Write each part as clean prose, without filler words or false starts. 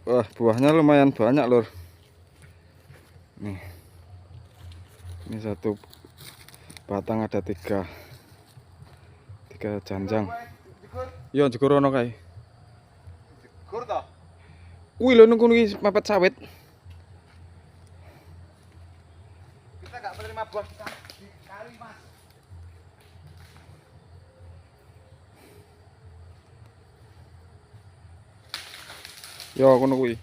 Wah, buahnya lumayan banyak, Lur. Nih. Ini satu batang ada tiga janjang. Iya, jegur ono kae. Jegur toh? Kuwi lho nang kono iki mepet sawit. Kita nggak menerima buah kita di kali, Mas. Yo kono kuwi.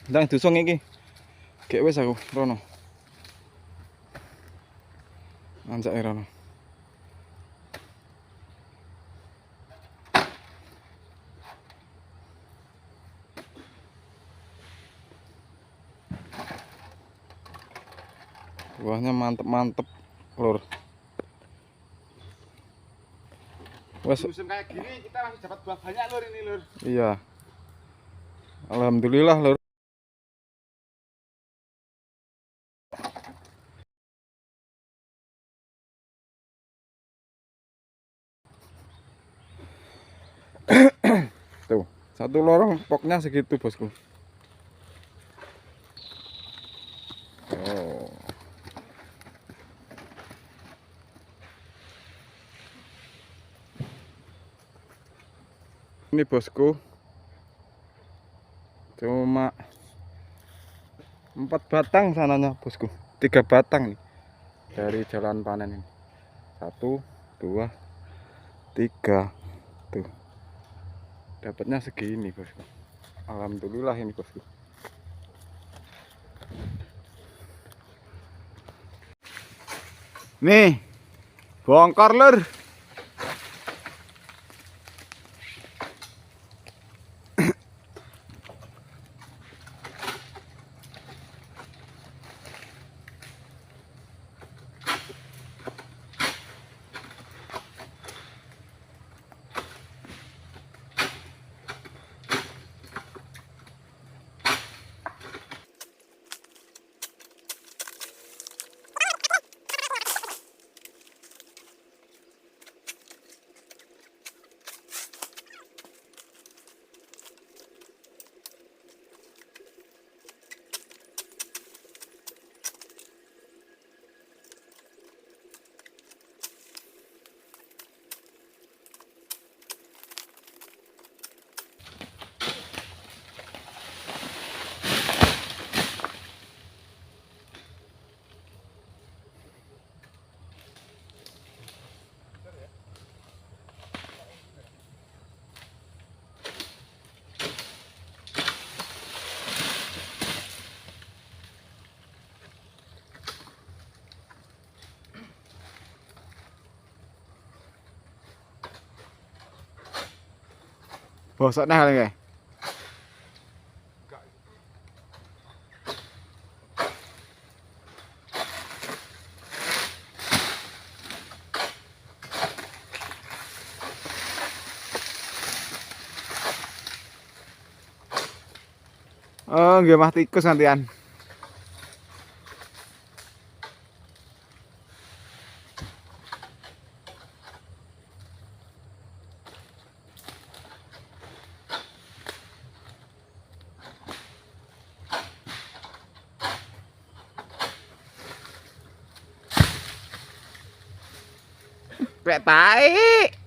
Ndang dusung iki. Gek wis aku rono. Anjake rono. Buahnya mantep-mantep, Lur. Wes Musim kayak gini kita masih dapat buah banyak, Lur, ini, Lur. iya. Alhamdulillah, Lur. Tuh, satu lorong poknya segitu, Bosku. Oh. Ini, Bosku. Cuma 4 batang sananya, Bosku. 3 batang nih dari jalan panen ini. 1, 2, 3. Tuh. Dapatnya segini, Bosku. Alhamdulillah ini, Bosku. Nih, bongkar, Lur. Bosok nah lagi. Oh, nggih mah tikus nantian. Pek tae.